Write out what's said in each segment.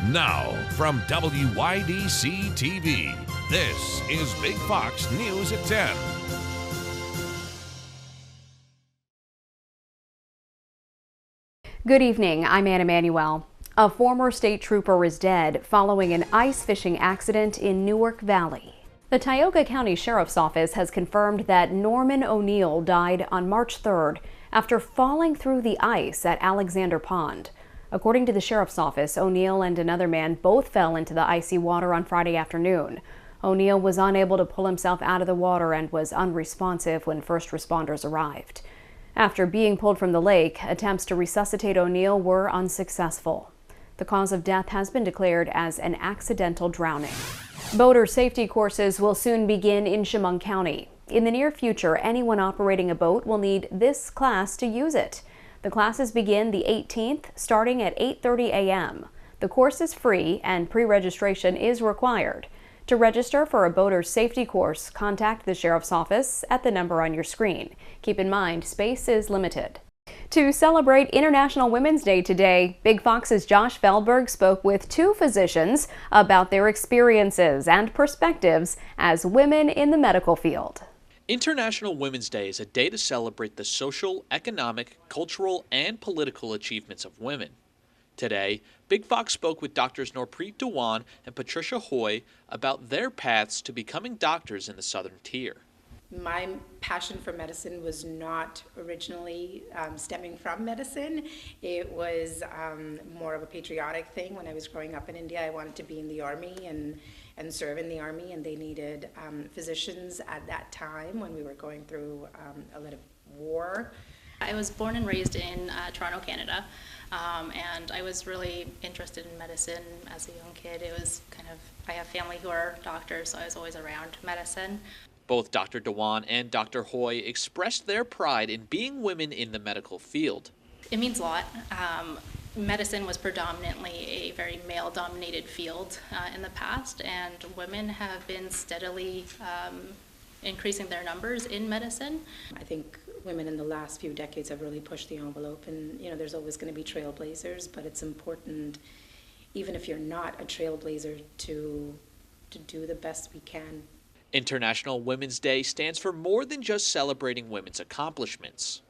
Now, from WYDC TV, this is Big Fox News at 10. Good evening, I'm Anna Manuel. A former state trooper is dead following an ice fishing accident in Newark Valley. The Tioga County Sheriff's Office has confirmed that Norman O'Neill died on March 3rd after falling through the ice at Alexander Pond. According to the Sheriff's Office, O'Neill and another man both fell into the icy water on Friday afternoon. O'Neill was unable to pull himself out of the water and was unresponsive when first responders arrived. After being pulled from the lake, attempts to resuscitate O'Neill were unsuccessful. The cause of death has been declared as an accidental drowning. Boater safety courses will soon begin in Chemung County. In the near future, anyone operating a boat will need this class to use it. The classes begin the 18th, starting at 8:30 a.m. The course is free and pre-registration is required. To register for a boater safety course, contact the Sheriff's Office at the number on your screen. Keep in mind, space is limited. To celebrate International Women's Day today, Big Fox's Josh Feldberg spoke with two physicians about their experiences and perspectives as women in the medical field. International Women's Day is a day to celebrate the social, economic, cultural, and political achievements of women. Today, Big Fox spoke with Drs. Norpreet Dewan and Patricia Hoy about their paths to becoming doctors in the Southern Tier. My passion for medicine was not originally stemming from medicine. It was more of a patriotic thing. When I was growing up in India, I wanted to be in the army and serve in the army, and they needed physicians at that time when we were going through a lot of war. I was born and raised in Toronto, Canada, and I was really interested in medicine as a young kid. It was I have family who are doctors, so I was always around medicine. Both Dr. Dewan and Dr. Hoy expressed their pride in being women in the medical field. It means a lot. Medicine was predominantly a very male-dominated field in the past, and women have been steadily increasing their numbers in medicine. I think women in the last few decades have really pushed the envelope, and there's always going to be trailblazers, but it's important, even if you're not a trailblazer, to do the best we can. International Women's Day stands for more than just celebrating women's accomplishments.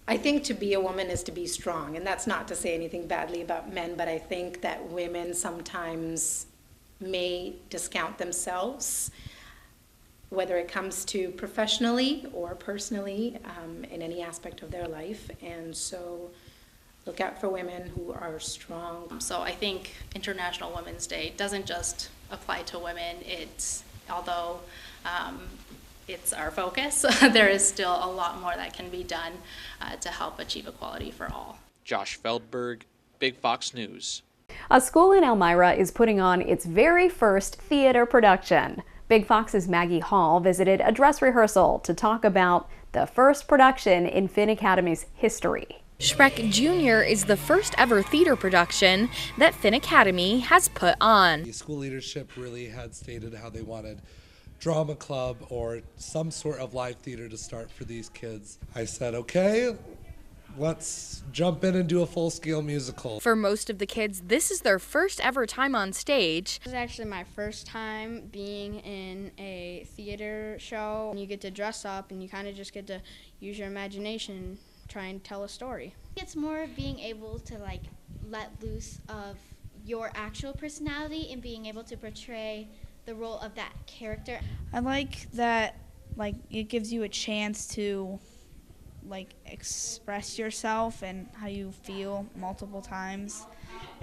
I think to be a woman is to be strong, and that's not to say anything badly about men, but I think that women sometimes may discount themselves, whether it comes to professionally or personally, in any aspect of their life, and so look out for women who are strong. So I think International Women's Day doesn't just apply to women. Although it's our focus, there is still a lot more that can be done to help achieve equality for all. Josh Feldberg, Big Fox News. A school in Elmira is putting on its very first theater production. Big Fox's Maggie Hall visited a dress rehearsal to talk about the first production in Finn Academy's history. Shrek Jr. is the first ever theater production that Finn Academy has put on. The school leadership really had stated how they wanted drama club or some sort of live theater to start for these kids. I said, okay, let's jump in and do a full-scale musical. For most of the kids, this is their first ever time on stage. This is actually my first time being in a theater show. You get to dress up and you kind of just get to use your imagination, try and tell a story. It's more being able to let loose of your actual personality and being able to portray the role of that character. I like that it gives you a chance to express yourself and how you feel multiple times,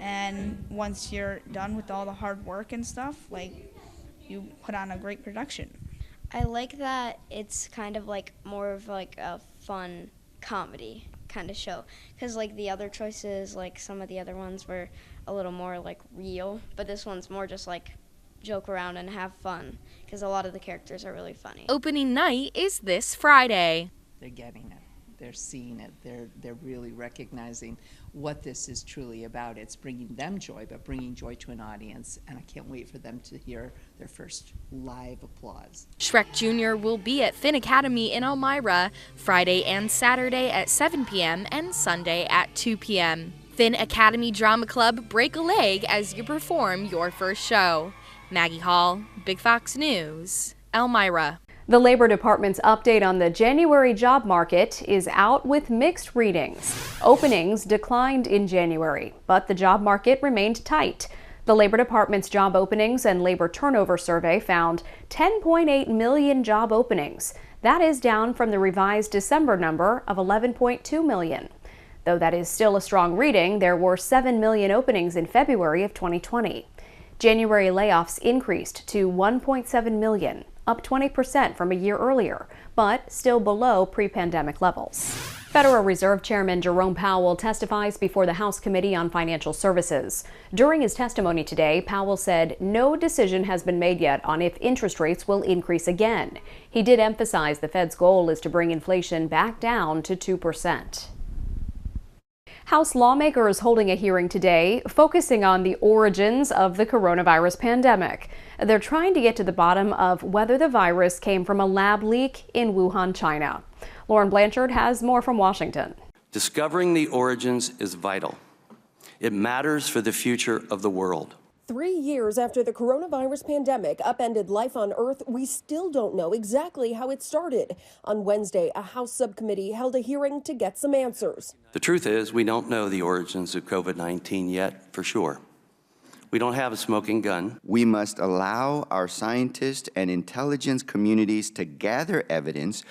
and once you're done with all the hard work and stuff, you put on a great production. I like that it's kind of more of a fun comedy kind of show, because the other choices, some of the other ones were a little more real, but this one's more just joke around and have fun, because a lot of the characters are really funny. Opening night is this Friday. They're getting it. They're seeing it. They're really recognizing what this is truly about. It's bringing them joy, but bringing joy to an audience, and I can't wait for them to hear their first live applause. Shrek Jr. will be at Finn Academy in Elmira Friday and Saturday at 7 p.m. and Sunday at 2 p.m. Finn Academy Drama Club break a leg as you perform your first show. Maggie Hall, Big Fox News, Elmira. The Labor Department's update on the January job market is out with mixed readings. Openings declined in January, but the job market remained tight. The Labor Department's job openings and labor turnover survey found 10.8 million job openings. That is down from the revised December number of 11.2 million. Though that is still a strong reading, there were 7 million openings in February of 2020. January layoffs increased to 1.7 million, up 20% from a year earlier, but still below pre-pandemic levels. Federal Reserve Chairman Jerome Powell testifies before the House Committee on Financial Services. During his testimony today, Powell said no decision has been made yet on if interest rates will increase again. He did emphasize the Fed's goal is to bring inflation back down to 2%. House lawmakers holding a hearing today focusing on the origins of the coronavirus pandemic. They're trying to get to the bottom of whether the virus came from a lab leak in Wuhan, China. Lauren Blanchard has more from Washington. Discovering the origins is vital. It matters for the future of the world. 3 years after the coronavirus pandemic upended life on Earth, we still don't know exactly how it started. On Wednesday, a House subcommittee held a hearing to get some answers. The truth is, we don't know the origins of COVID-19 yet for sure. We don't have a smoking gun. We must allow our scientists and intelligence communities to gather evidence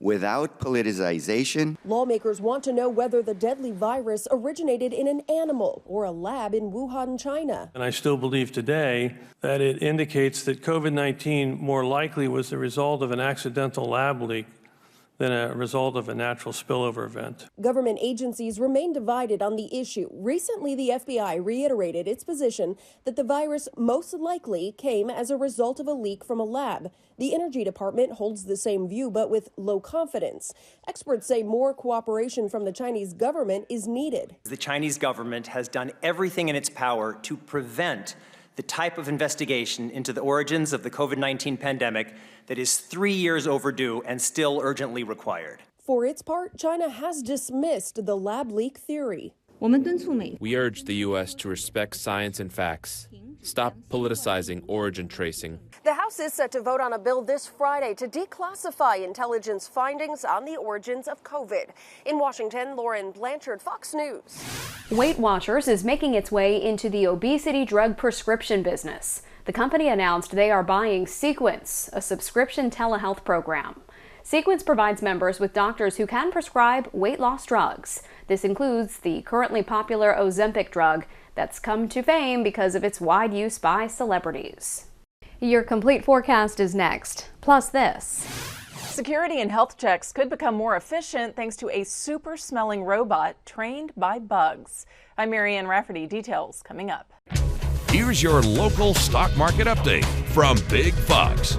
without politicization. Lawmakers want to know whether the deadly virus originated in an animal or a lab in Wuhan, China. And I still believe today that it indicates that COVID-19 more likely was the result of an accidental lab leak than a result of a natural spillover event. Government agencies remain divided on the issue. Recently, the FBI reiterated its position that the virus most likely came as a result of a leak from a lab. The Energy Department holds the same view, but with low confidence. Experts say more cooperation from the Chinese government is needed. The Chinese government has done everything in its power to prevent the type of investigation into the origins of the COVID-19 pandemic that is 3 years overdue and still urgently required. For its part, China has dismissed the lab leak theory. We urge the U.S. to respect science and facts, stop politicizing origin tracing. The House is set to vote on a bill this Friday to declassify intelligence findings on the origins of COVID. In Washington, Lauren Blanchard, Fox News. Weight Watchers is making its way into the obesity drug prescription business. The company announced they are buying Sequence, a subscription telehealth program. Sequence provides members with doctors who can prescribe weight loss drugs. This includes the currently popular Ozempic drug that's come to fame because of its wide use by celebrities. Your complete forecast is next, plus this. Security and health checks could become more efficient thanks to a super-smelling robot trained by bugs. I'm Marianne Rafferty. Details coming up. Here's your local stock market update from Big Fox.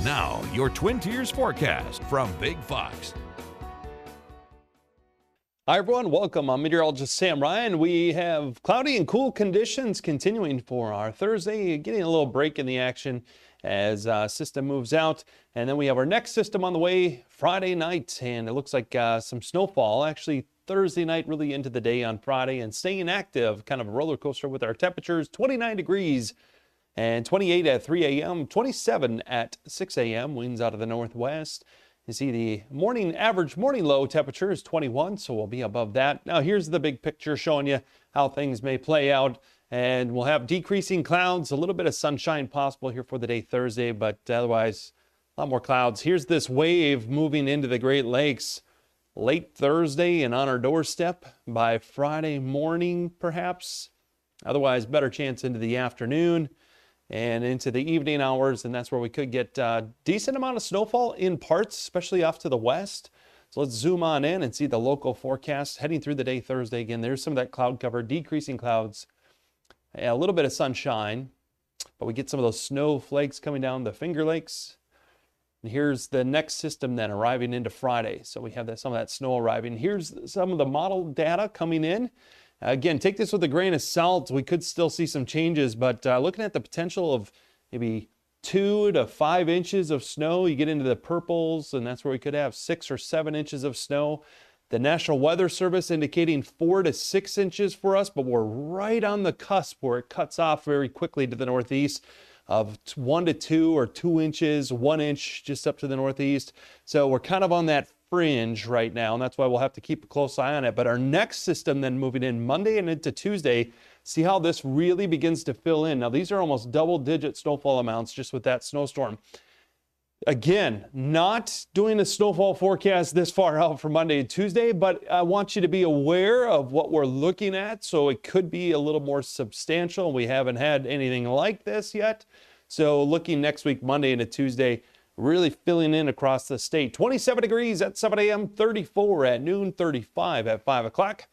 Now, your Twin Tiers forecast from Big Fox. Hi everyone, welcome. I'm meteorologist Sam Ryan. We have cloudy and cool conditions continuing for our Thursday, getting a little break in the action as system moves out. And then we have our next system on the way Friday night, and it looks like some snowfall actually Thursday night, really into the day on Friday, and staying active, kind of a roller coaster with our temperatures, 29 degrees. And 28 at 3 a.m., 27 at 6 a.m., winds out of the northwest. You see the average morning low temperature is 21, so we'll be above that. Now here's the big picture showing you how things may play out. And we'll have decreasing clouds, a little bit of sunshine possible here for the day Thursday, but otherwise a lot more clouds. Here's this wave moving into the Great Lakes late Thursday and on our doorstep by Friday morning perhaps. Otherwise, better chance into the afternoon and into the evening hours, and that's where we could get a decent amount of snowfall in parts, especially off to the west. So let's zoom on in and see the local forecast heading through the day Thursday. Again, there's some of that cloud cover, decreasing clouds, a little bit of sunshine, but we get some of those snowflakes coming down the Finger Lakes. And here's the next system then arriving into Friday. So we have some of that snow arriving. Here's some of the model data coming in. Again, take this with a grain of salt. We could still see some changes, but looking at the potential of maybe 2 to 5 inches of snow, you get into the purples, and that's where we could have 6 or 7 inches of snow. The National Weather Service indicating 4 to 6 inches for us, but we're right on the cusp where it cuts off very quickly to the northeast of 1 to 2 or 2 inches, 1 inch just up to the northeast. So we're kind of on that fringe right now, and that's why we'll have to keep a close eye on it. But our next system then moving in Monday and into Tuesday, see how this really begins to fill in. Now these are almost double-digit snowfall amounts just with that snowstorm. Again, not doing a snowfall forecast this far out for Monday and Tuesday, but I want you to be aware of what we're looking at. So it could be a little more substantial. We haven't had anything like this yet. So looking next week, Monday into Tuesday, really filling in across the state. 27 degrees at 7 a.m., 34 at noon, 35 at 5 o'clock.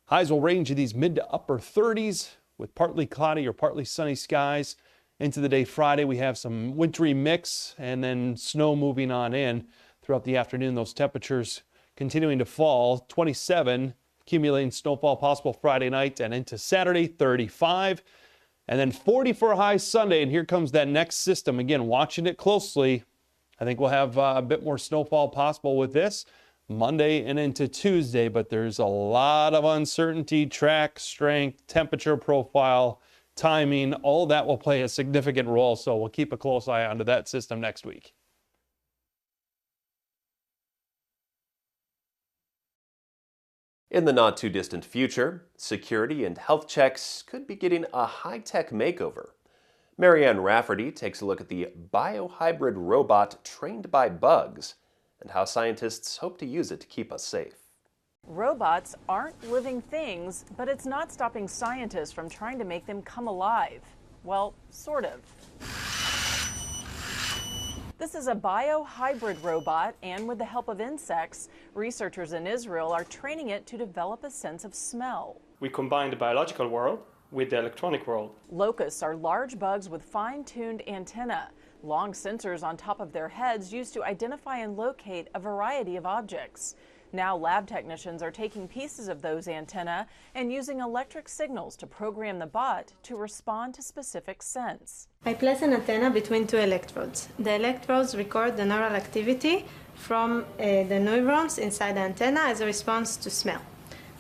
Highs will range in these mid to upper 30s with partly cloudy or partly sunny skies. Into the day Friday, we have some wintry mix and then snow moving on in throughout the afternoon. Those temperatures continuing to fall. 27 accumulating snowfall possible Friday night and into Saturday, 35. And then 40 for a high Sunday. And here comes that next system. Again, watching it closely. I think we'll have a bit more snowfall possible with this Monday and into Tuesday. But there's a lot of uncertainty, track strength, temperature profile, timing, all that will play a significant role, so we'll keep a close eye onto that system next week. In the not-too-distant future, security and health checks could be getting a high-tech makeover. Marianne Rafferty takes a look at the biohybrid robot trained by bugs and how scientists hope to use it to keep us safe. Robots aren't living things, but it's not stopping scientists from trying to make them come alive. Well, sort of. This is a biohybrid robot, and with the help of insects, researchers in Israel are training it to develop a sense of smell. We combine the biological world with the electronic world. Locusts are large bugs with fine-tuned antennae, long sensors on top of their heads used to identify and locate a variety of objects. Now lab technicians are taking pieces of those antennae and using electric signals to program the bot to respond to specific scents. I place an antenna between 2 electrodes. The electrodes record the neural activity from the neurons inside the antenna as a response to smell.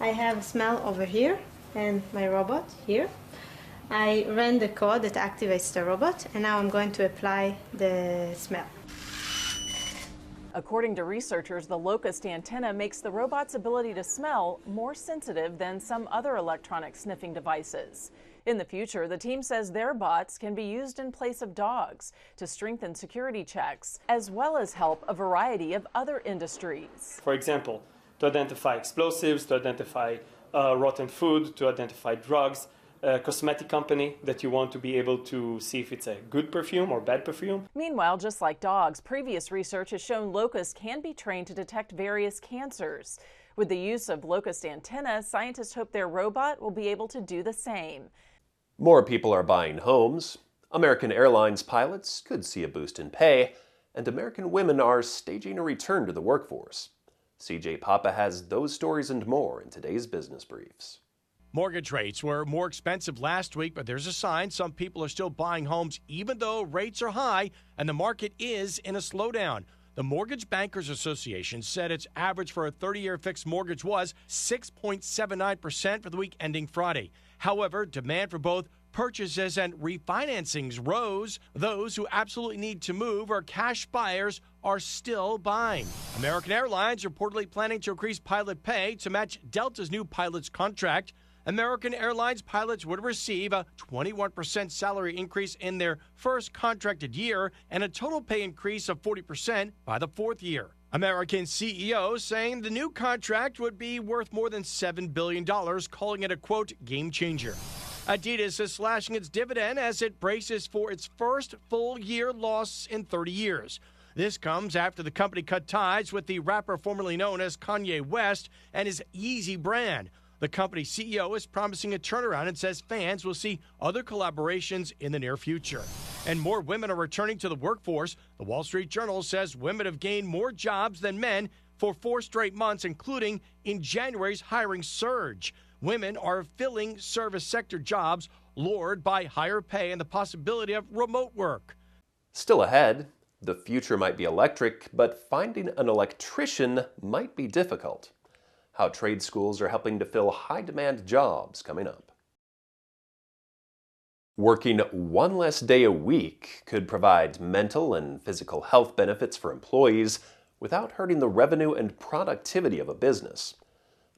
I have smell over here and my robot here. I ran the code that activates the robot, and now I'm going to apply the smell. According to researchers, the locust antenna makes the robot's ability to smell more sensitive than some other electronic sniffing devices. In the future, the team says their bots can be used in place of dogs to strengthen security checks, as well as help a variety of other industries. For example, to identify explosives, to identify rotten food, to identify drugs. A cosmetic company that you want to be able to see if it's a good perfume or bad perfume. Meanwhile, just like dogs, previous research has shown locusts can be trained to detect various cancers. With the use of locust antennas, scientists hope their robot will be able to do the same. More people are buying homes. American Airlines pilots could see a boost in pay, and American women are staging a return to the workforce. CJ Papa has those stories and more in today's Business Briefs. Mortgage rates were more expensive last week, but there's a sign some people are still buying homes even though rates are high and the market is in a slowdown. The Mortgage Bankers Association said its average for a 30-year fixed mortgage was 6.79% for the week ending Friday. However, demand for both purchases and refinancings rose. Those who absolutely need to move or cash buyers are still buying. American Airlines reportedly planning to increase pilot pay to match Delta's new pilot's contract. American Airlines pilots would receive a 21% salary increase in their first contracted year and a total pay increase of 40% by the 4th year. American CEO saying the new contract would be worth more than $7 billion, calling it a, quote, game changer. Adidas is slashing its dividend as it braces for its first full-year loss in 30 years. This comes after the company cut ties with the rapper formerly known as Kanye West and his Yeezy brand. The company's CEO is promising a turnaround and says fans will see other collaborations in the near future. And more women are returning to the workforce. The Wall Street Journal says women have gained more jobs than men for 4 straight months, including in January's hiring surge. Women are filling service sector jobs lured by higher pay and the possibility of remote work. Still ahead, the future might be electric, but finding an electrician might be difficult. How trade schools are helping to fill high-demand jobs coming up. Working one less day a week could provide mental and physical health benefits for employees without hurting the revenue and productivity of a business.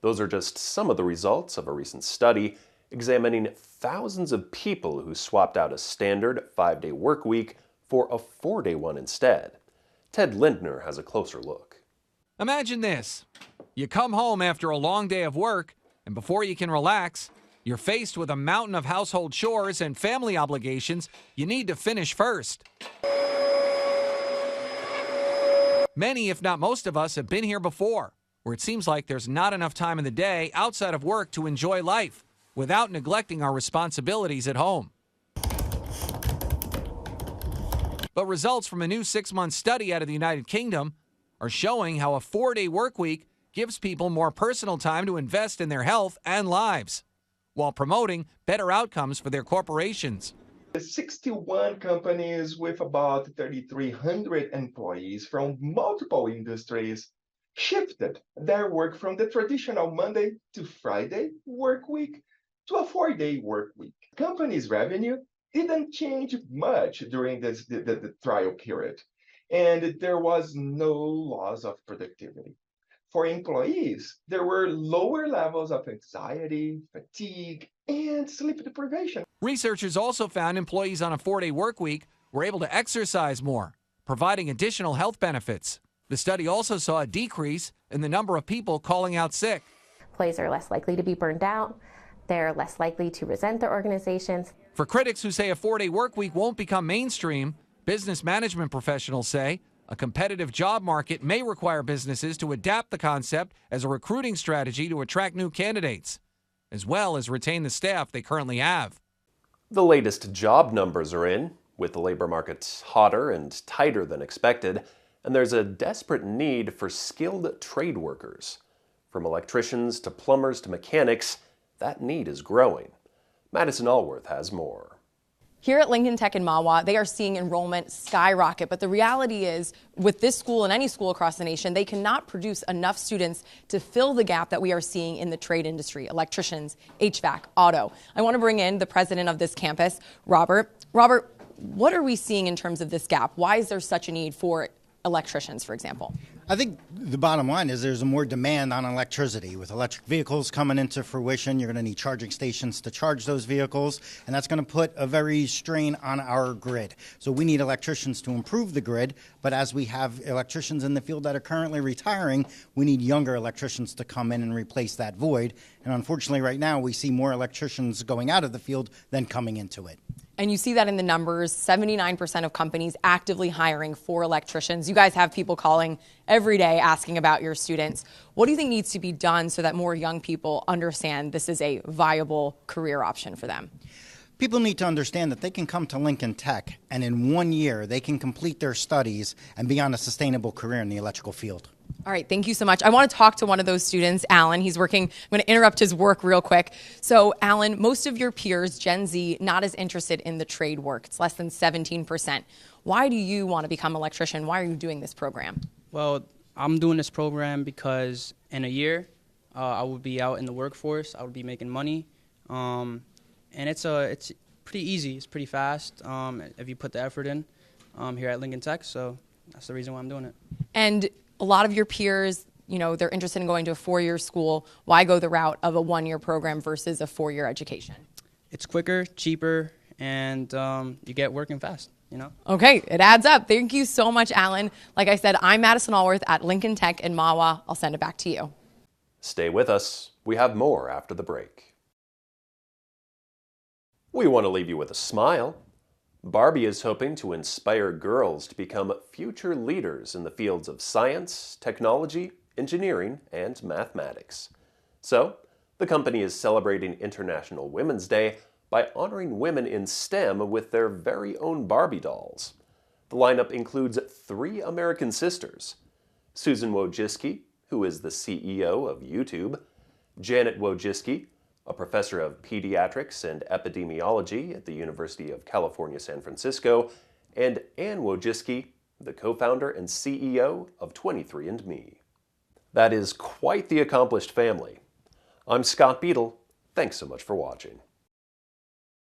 Those are just some of the results of a recent study examining thousands of people who swapped out a standard 5-day work week for a 4-day one instead. Ted Lindner has a closer look. Imagine this. You come home after a long day of work, and before you can relax, you're faced with a mountain of household chores and family obligations you need to finish first. Many, if not most of us, have been here before, where it seems like there's not enough time in the day outside of work to enjoy life without neglecting our responsibilities at home. But results from a new 6-month study out of the United Kingdom are showing how a 4-day work week gives people more personal time to invest in their health and lives, while promoting better outcomes for their corporations. 61 companies with about 3,300 employees from multiple industries shifted their work from the traditional Monday to Friday work week to a 4-day work week. Companies' revenue didn't change much during the trial period, and there was no loss of productivity. For employees, there were lower levels of anxiety, fatigue, and sleep deprivation. Researchers also found employees on a 4-day work week were able to exercise more, providing additional health benefits. The study also saw a decrease in the number of people calling out sick. Employees are less likely to be burned out. They're less likely to resent their organizations. For critics who say a 4-day work week won't become mainstream, business management professionals say a competitive job market may require businesses to adapt the concept as a recruiting strategy to attract new candidates, as well as retain the staff they currently have. The latest job numbers are in, with the labor market hotter and tighter than expected, and there's a desperate need for skilled trade workers. From electricians to plumbers to mechanics, that need is growing. Madison Allworth has more. Here at Lincoln Tech in Mahwah, they are seeing enrollment skyrocket, but the reality is, with this school and any school across the nation, they cannot produce enough students to fill the gap that we are seeing in the trade industry, electricians, HVAC, auto. I want to bring in the president of this campus, Robert. Robert, what are we seeing in terms of this gap? Why is there such a need for electricians, for example? I think the bottom line is there's more demand on electricity. With electric vehicles coming into fruition, you're going to need charging stations to charge those vehicles, and that's going to put a very strain on our grid. So we need electricians to improve the grid, but as we have electricians in the field that are currently retiring, we need younger electricians to come in and replace that void. And unfortunately, right now, we see more electricians going out of the field than coming into it. And you see that in the numbers, 79% of companies actively hiring for electricians. You guys have people calling every day asking about your students. What do you think needs to be done so that more young people understand this is a viable career option for them? People need to understand that they can come to Lincoln Tech and in 1 year they can complete their studies and be on a sustainable career in the electrical field. All right, thank you so much. I want to talk to one of those students, Alan. He's working, I'm going to interrupt his work real quick. So, Alan, most of your peers, Gen Z, not as interested in the trade work. It's less than 17%. Why do you want to become an electrician? Why are you doing this program? Well, I'm doing this program because in a year, I will be out in the workforce. I will be making money. And it's pretty easy. It's pretty fast if you put the effort in here at Lincoln Tech. So that's the reason why I'm doing it. And a lot of your peers, you know, they're interested in going to a 4-year school. Why go the route of a 1-year program versus a 4-year education? It's quicker, cheaper, and you get working fast, you know? Okay, it adds up. Thank you so much, Alan. Like I said, I'm Madison Allworth at Lincoln Tech in Mahwah. I'll send it back to you. Stay with us. We have more after the break. We want to leave you with a smile. Barbie is hoping to inspire girls to become future leaders in the fields of science, technology, engineering, and mathematics. So, The company is celebrating International Women's Day by honoring women in STEM with their very own Barbie dolls. The lineup includes 3 American sisters: Susan Wojcicki, who is the CEO of YouTube, Janet Wojcicki, a professor of pediatrics and epidemiology at the University of California, San Francisco, and Ann Wojcicki, the co-founder and CEO of 23andMe. That is quite the accomplished family. I'm Scott Beadle. Thanks so much for watching.